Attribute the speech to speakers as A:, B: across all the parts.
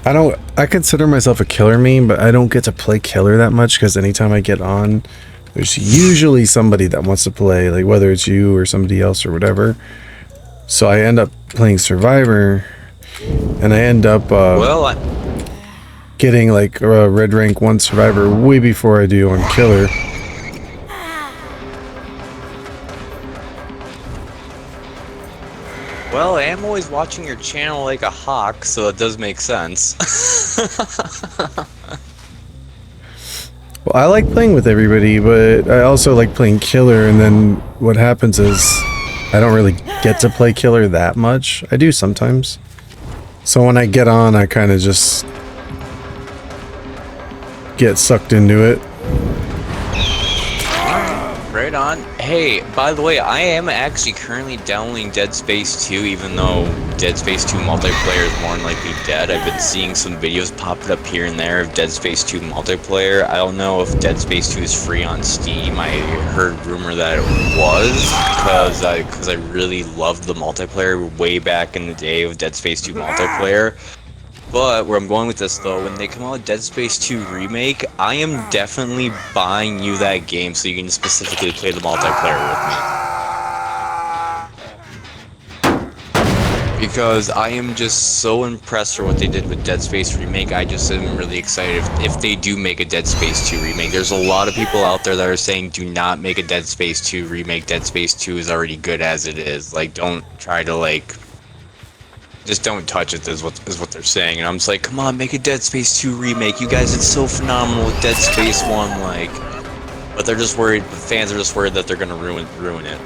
A: I consider myself a killer meme, but I don't get to play killer that much because anytime I get on, there's usually somebody that wants to play, like whether it's you or somebody else or whatever. So I end up playing survivor, and I end up getting like a red rank 1 survivor way before I do on killer.
B: Well, I am always watching your channel like a hawk, so it does make sense.
A: Well, I like playing with everybody, but I also like playing killer, and then what happens is I don't really get to play killer that much. I do sometimes. So when I get on, I kind of just get sucked into it.
B: Right on. Hey, by the way, I am actually currently downloading Dead Space 2, even though Dead Space 2 multiplayer is more than likely dead. I've been seeing some videos popping up here and there of Dead Space 2 multiplayer. I don't know if Dead Space 2 is free on Steam. I heard rumor that it was, because I really loved the multiplayer way back in the day of Dead Space 2 multiplayer. But where I'm going with this though, when they come out with Dead Space 2 Remake, I am definitely buying you that game so you can specifically play the multiplayer with me. Because I am just so impressed for what they did with Dead Space Remake. I just am really excited if they do make a Dead Space 2 Remake. There's a lot of people out there that are saying do not make a Dead Space 2 Remake. Dead Space 2 is already good as it is. Like, don't try to like... just don't touch it is what they're saying, and I'm just like, come on, make a Dead Space 2 remake. You guys did so phenomenal with Dead Space 1, like, but they're just worried. The fans are just worried that they're gonna ruin it.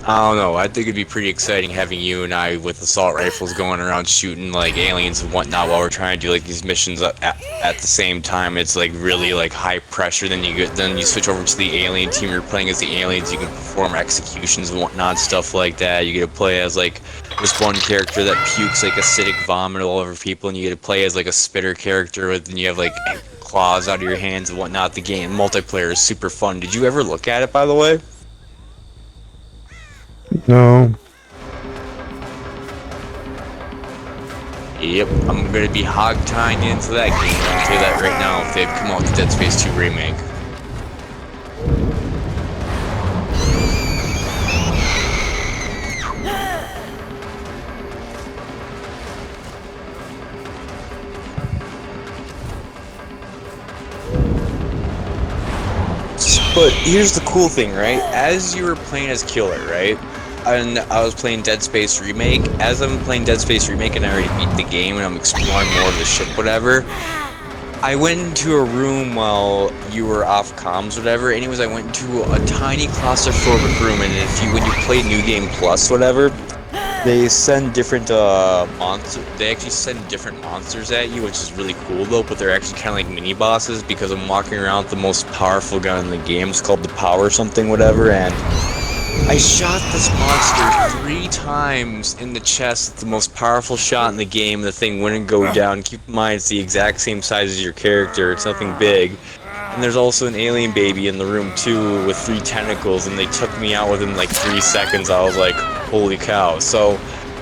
B: I don't know. I think it'd be pretty exciting having you and I with assault rifles going around shooting like aliens and whatnot while we're trying to do like these missions at the same time. It's like really like high pressure. Then you switch over to the alien team. You're playing as the aliens. You can perform executions and whatnot, stuff like that. You get to play as like this one character that pukes like acidic vomit all over people, and you get to play as like a spitter character, and you have like claws out of your hands and whatnot. The game multiplayer is super fun. Did you ever look at it, by the way?
A: No.
B: Yep, I'm gonna be hog-tying into that game. I'll tell you that right now if they come out with the Dead Space 2 remake. But here's the cool thing, right? As you were playing as Killer, right? And I was playing Dead Space Remake. As I'm playing Dead Space Remake and I already beat the game and I'm exploring more of the ship, whatever, I went into a room while you were off comms, whatever. Anyways, I went into a tiny claustrophobic room, and when you play New Game Plus, whatever, they send different monsters. They actually send different monsters at you, which is really cool though. But they're actually kind of like mini bosses because I'm walking around with the most powerful gun in the game. It's called the Power something, whatever, and I shot this monster 3 times in the chest, the most powerful shot in the game. The thing wouldn't go down. Keep in mind, it's the exact same size as your character. It's nothing big. And there's also an alien baby in the room too with 3 tentacles, and they took me out within like 3 seconds. I was like, holy cow. So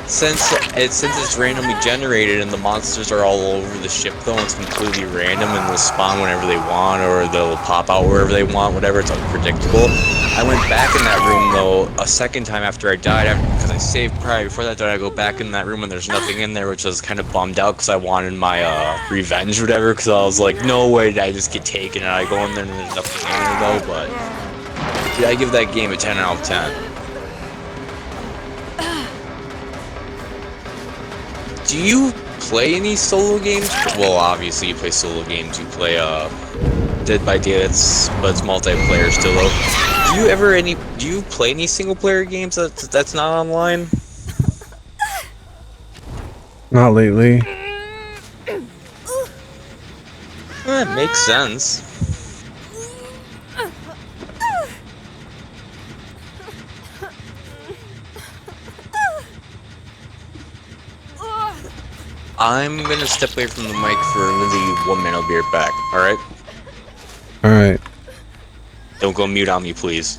B: since it's randomly generated and the monsters are all over the ship though, it's completely random and they'll spawn whenever they want or they'll pop out wherever they want, whatever, it's unpredictable. I went back in that room though a second time after I died, because I saved prior. Before that I go back in that room and there's nothing in there, which I was kind of bummed out because I wanted my revenge or whatever, because I was like, no way did I just get taken, and I go in there and there's nothing in there though. But yeah, I give that game a 10 out of 10. Do you play any solo games? Well, obviously you play solo games. You play Dead by Daylight, but it's multiplayer still though. Do you play any single player games that's not online?
A: Not lately.
B: That makes sense. I'm gonna step away from the mic for literally 1 minute. I'll be right back. All right.
A: All right.
B: Don't go mute on me, please.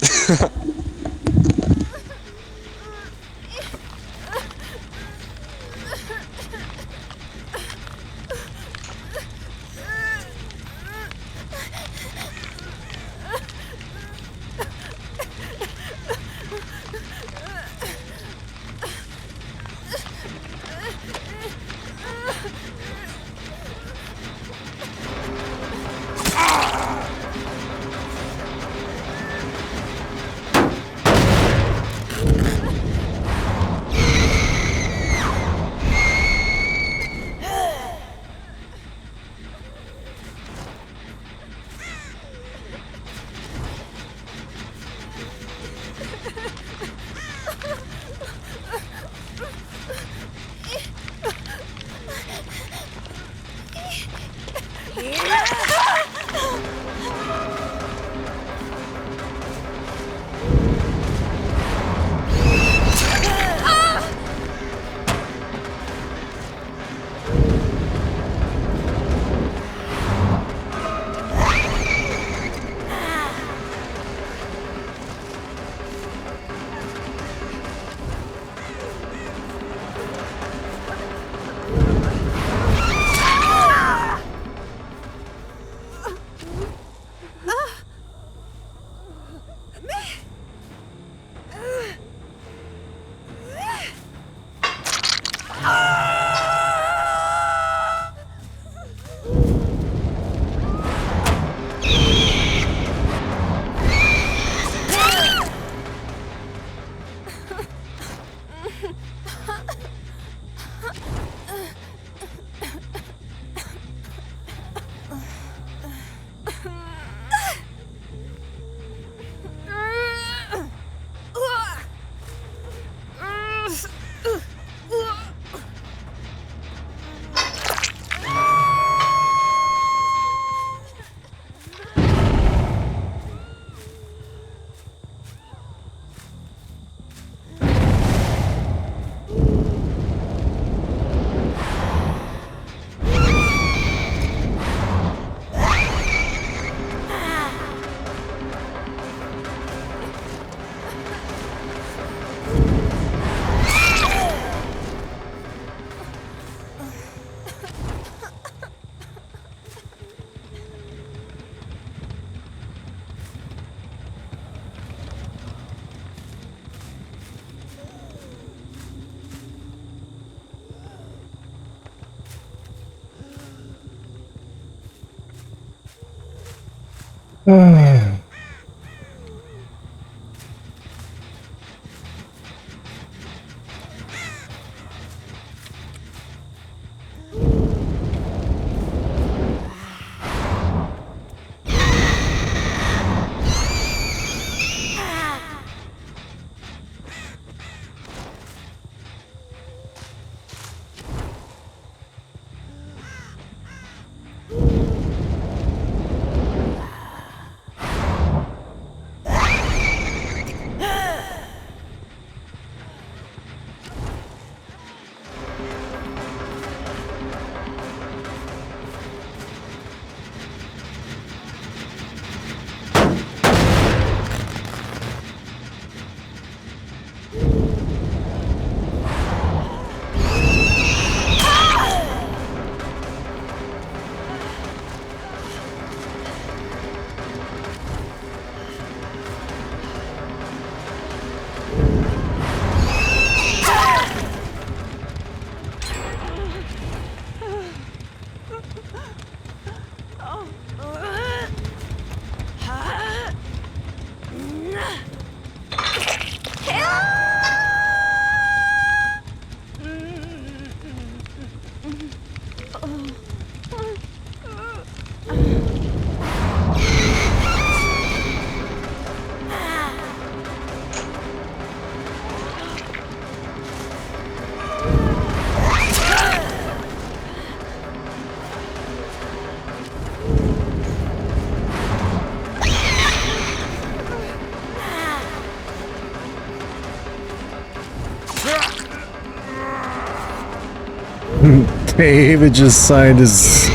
A: David just signed his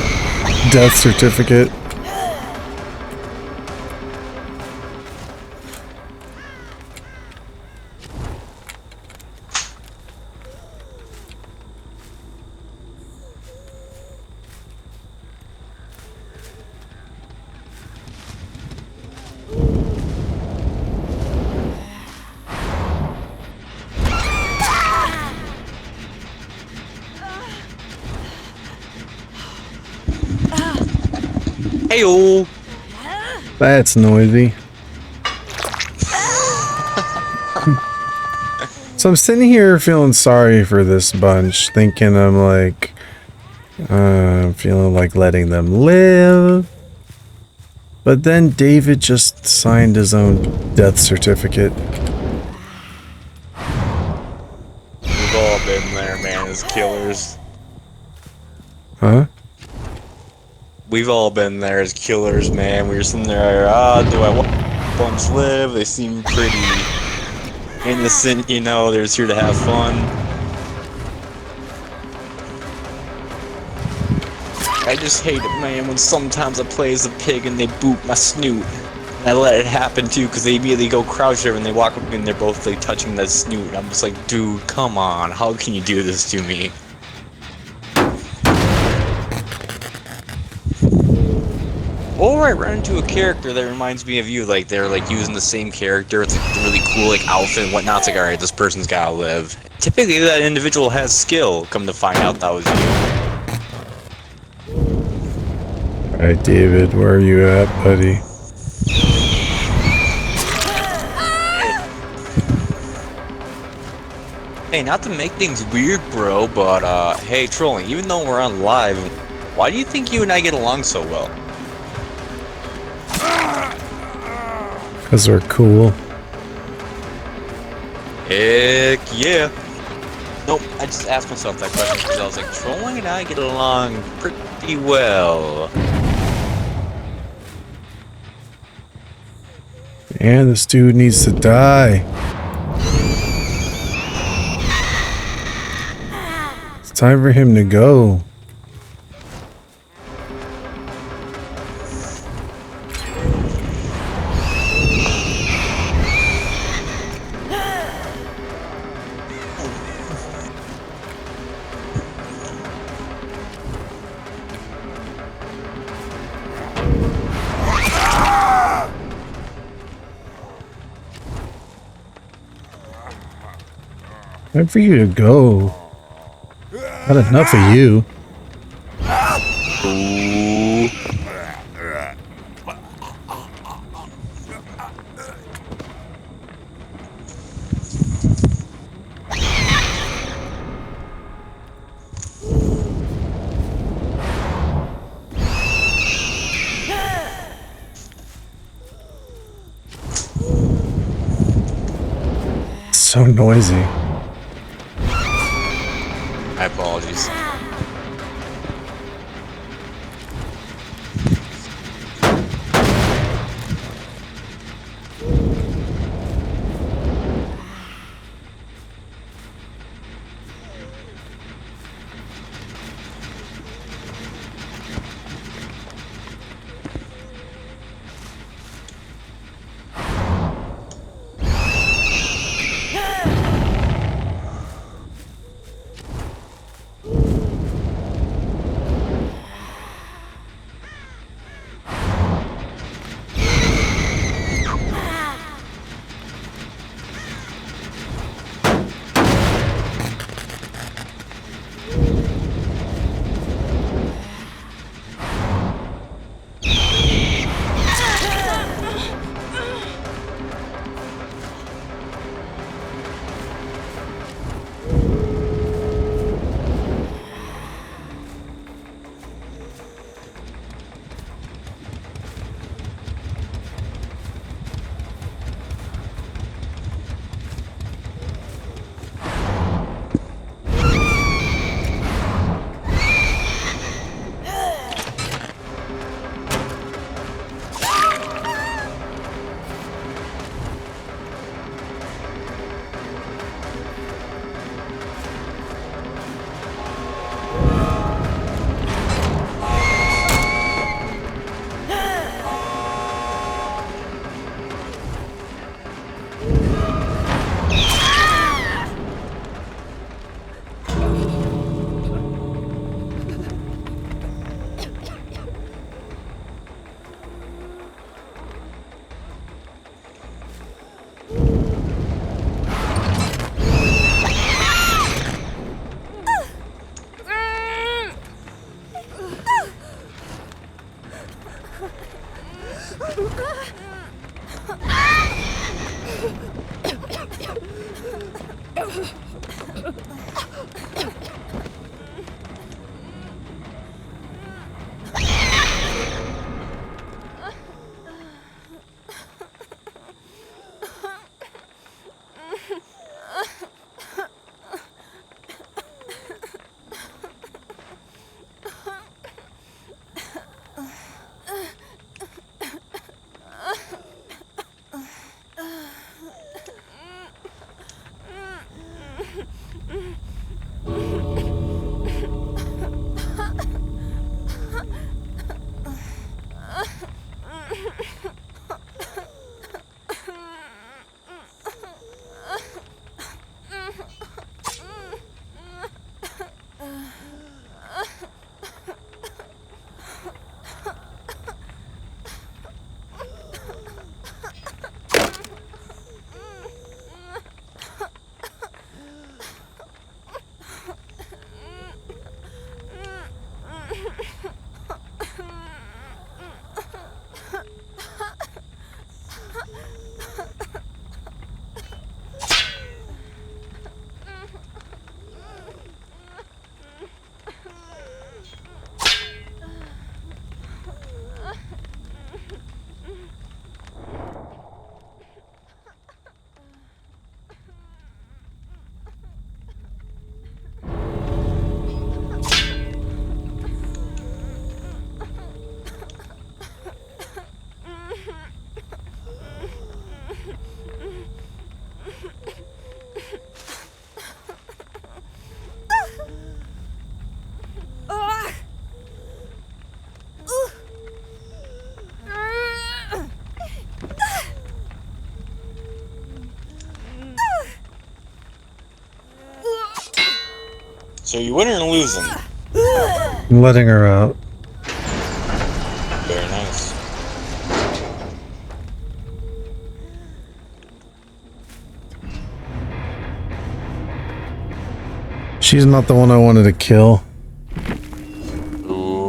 A: death certificate.
B: Heyo!
A: That's noisy. So I'm sitting here feeling sorry for this bunch, thinking I'm like, feeling like letting them live. But then David just signed his own death certificate.
B: We've all been there, man, as killers.
A: Huh?
B: We've all been there as killers, man. We were sitting there, do I want a bunch live? They seem pretty innocent, you know, they're just here to have fun. I just hate it, man, when sometimes I play as a pig and they boot my snoot. And I let it happen too, because they immediately go crouch over and they walk up and they're both like touching that snoot. I'm just like, dude, come on, how can you do this to me? Or I run into a character that reminds me of you, like they're like using the same character, it's like a really cool like outfit and whatnot, it's like, alright, this person's gotta live. Typically that individual has skill, come to find out that was you.
A: Alright, David, where are you at, buddy?
B: Hey, not to make things weird, bro, but hey, trolling, even though we're on live, why do you think you and I get along so well?
A: Because we're cool.
B: Heck yeah. Nope, I just asked myself that question because I was like, trolling and I get along pretty well.
A: And this dude needs to die. It's time for him to go. Time for you to go. Not enough of you.
B: Ooh.
A: so noisy.
B: My apologies. So you winning or losing?
A: I'm letting her out.
B: Very nice.
A: She's not the one I wanted to kill.
B: Ooh.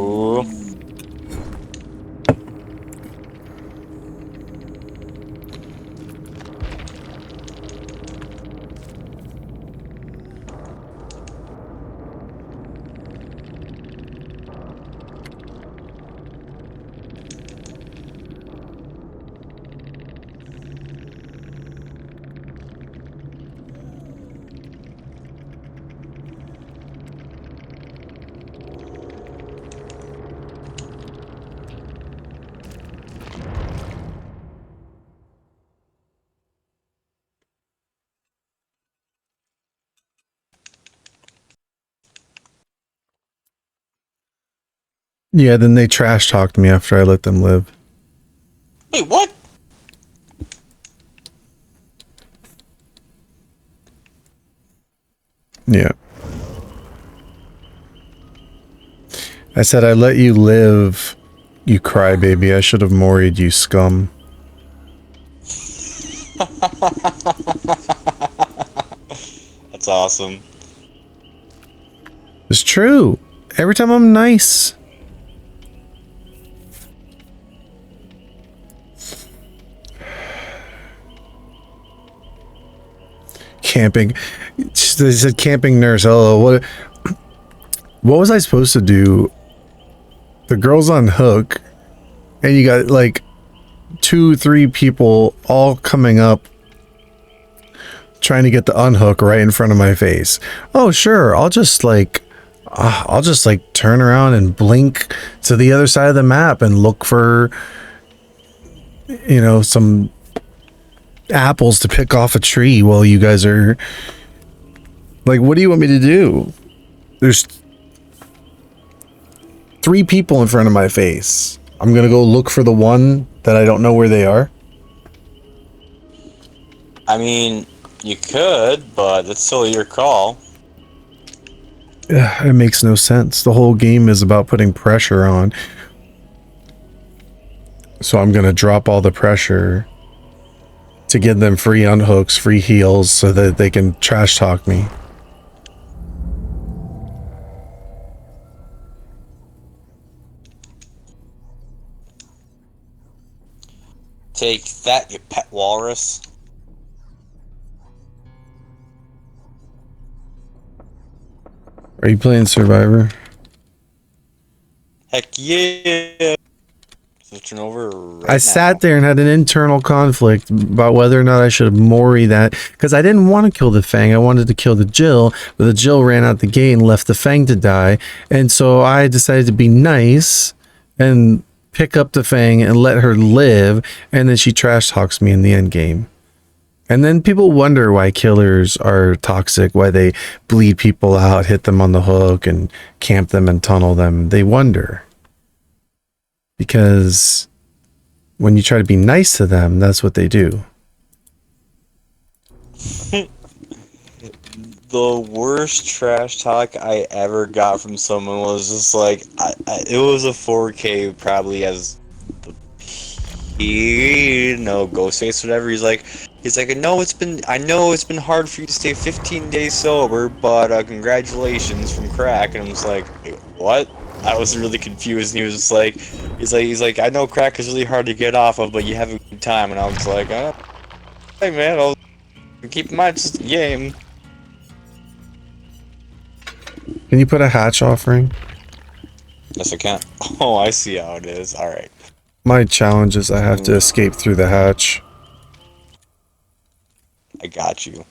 A: Yeah, then they trash talked me after I let them live.
B: Wait, what?
A: Yeah. I said, I let you live, you crybaby. I should have moried you, scum.
B: That's awesome.
A: It's true. Every time I'm nice. Camping. They said camping nurse. Hello. What was I supposed to do? The girl's on hook, and you got like 2-3 people all coming up trying to get the unhook right in front of my face. Oh, sure. I'll just like turn around and blink to the other side of the map and look for, you know, some apples to pick off a tree while you guys are like, what do you want me to do? There's 3 people in front of my face. I'm gonna go look for the one that I don't know where they are.
B: I mean, you could, but that's still your call.
A: It makes no sense. The whole game is about putting pressure on. So I'm gonna drop all the pressure to give them free unhooks, free heals, so that they can trash talk me.
B: Take that, you pet walrus.
A: Are you playing Survivor?
B: Heck yeah. Switching over right
A: I sat there and had an internal conflict about whether or not I should mori that, because I didn't want to kill the Fang. I wanted to kill the Jill, but the Jill ran out the gate and left the Fang to die. And so I decided to be nice and pick up the Fang and let her live, and then she trash talks me in the end game. And then people wonder why killers are toxic, why they bleed people out, hit them on the hook, and camp them and tunnel them. They wonder. Because when you try to be nice to them, that's what they do.
B: The worst trash talk I ever got from someone was just like, it was a 4K probably as, Ghostface, whatever. He's like, I know it's been hard for you to stay 15 days sober, but congratulations from crack. And I'm just like, wait, what? I was really confused. And he was just like, he's like, I know crack is really hard to get off of, but you have a good time. And I was like, hey man, I'll keep in mind, it's just a game.
A: Can you put a hatch offering?
B: Yes, I can. Oh, I see how it is. All right.
A: My challenge is I have to escape through the hatch.
B: I got you.